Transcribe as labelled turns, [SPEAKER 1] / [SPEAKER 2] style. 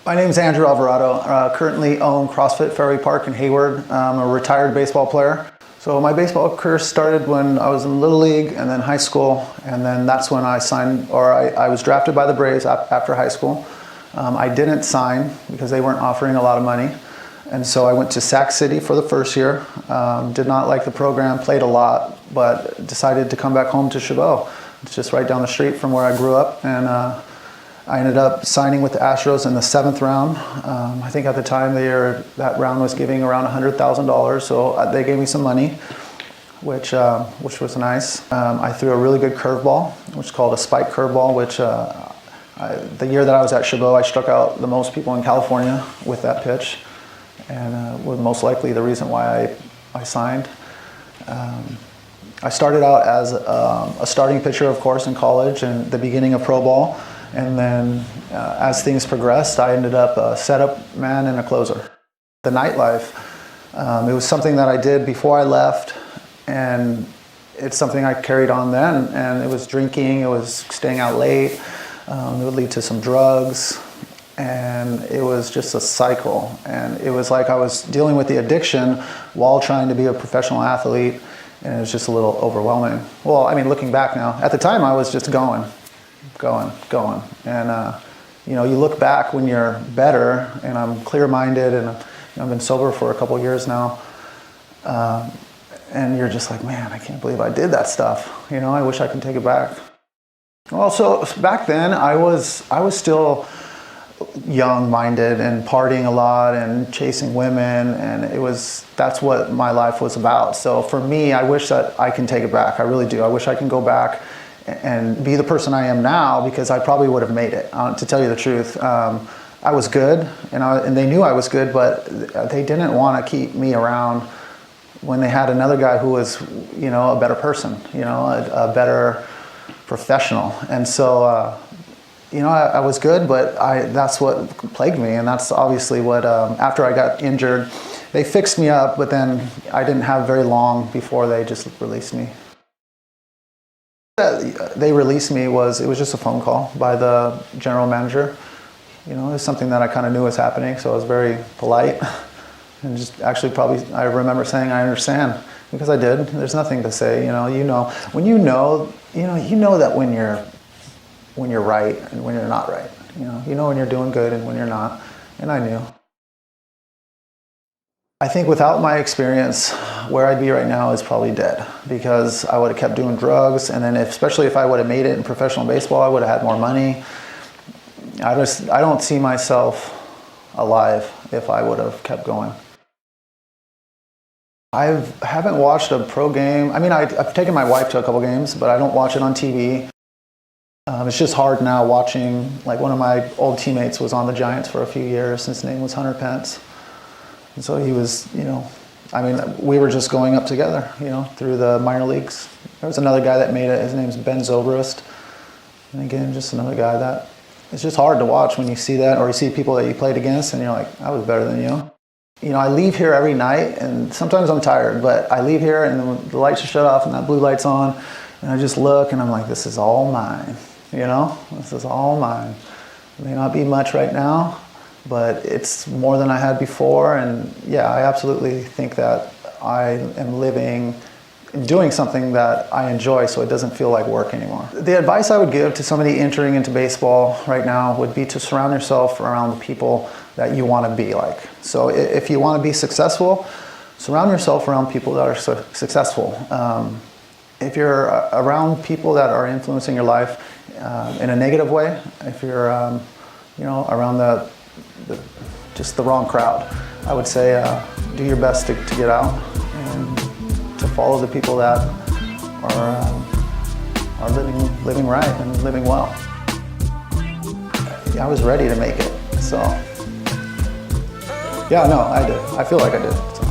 [SPEAKER 1] My name is Andrew Alvarado. Currently own CrossFit Fairway Park in Hayward. I'm a retired baseball player. So my baseball career started when I was in Little League and then high school, and then that's when I signed, or I was drafted by the Braves after high school. I didn't sign because they weren't offering a lot of money. And so I went to Sac City for the first year. Did not like the program, played a lot, but decided to come back home to Chabot. It's just right down the street from where I grew up, and I ended up signing with the Astros in the 7th round. I think at the time that round was giving around $100,000, so they gave me some money, which was nice. I threw a really good curveball, which is called a spike curveball, which the year that I was at Chabot, I struck out the most people in California with that pitch, and was most likely the reason why I signed. I started out as a starting pitcher, of course, in college and the beginning of pro ball. And then as things progressed, I ended up a setup man and a closer. The nightlife, it was something that I did before I left, and it's something I carried on then. And it was drinking, it was staying out late, it would lead to some drugs, and it was just a cycle. And it was like I was dealing with the addiction while trying to be a professional athlete, and it was just a little overwhelming. Well, I mean, looking back now, at the time I was just going. And you know, you look back when you're better, and I'm clear-minded, and I've been sober for a couple years now, and you're just like, man, I can't believe I did that stuff. You know, I wish I could take it back. Well, so back then I was still young-minded and partying a lot and chasing women, and that's what my life was about. So for me, I wish that I can take it back. I really do. I wish I can go back and be the person I am now, because I probably would have made it, to tell you the truth. I was good, and they knew I was good, but they didn't want to keep me around when they had another guy who was, you know, a better person, you know, a better professional. And so, you know, I was good, but that's what plagued me, and that's obviously what, after I got injured, they fixed me up, but then I didn't have very long before they just released me. They released me it was just a phone call by the general manager. You know, it was something that I kind of knew was happening, so I was very polite, and just actually probably I remember saying I understand, because I did. There's nothing to say, you know when you know that when you're right and when you're not right. You know when you're doing good and when you're not, and I knew. I think without my experience, where I'd be right now is probably dead, because I would have kept doing drugs, and then especially if I would have made it in professional baseball, I would have had more money. I don't see myself alive if I would have kept going. I haven't watched a pro game. I mean, I've taken my wife to a couple games, but I don't watch it on TV. It's just hard now watching, like one of my old teammates was on the Giants for a few years. His name was Hunter Pence. And so he was, you know, I mean, we were just going up together, you know, through the minor leagues. There was another guy that made it. His name's Ben Zobrist. And again, just another guy that, it's just hard to watch when you see that, or you see people that you played against and you're like, I was better than you. You know, I leave here every night, and sometimes I'm tired, but I leave here and the lights are shut off and that blue light's on, and I just look and I'm like, this is all mine, you know? This is all mine. It may not be much right now, but it's more than I had before, and yeah, I absolutely think that I am doing something that I enjoy, so it doesn't feel like work anymore. The advice I would give to somebody entering into baseball right now would be to surround yourself around the people that you want to be like. So if you want to be successful, surround yourself around people that are successful. If you're around people that are influencing your life in a negative way, if you're you know, around just the wrong crowd, I would say do your best to get out and to follow the people that are living right and living well. I was ready to make it, so yeah, no, I did. I feel like I did. So.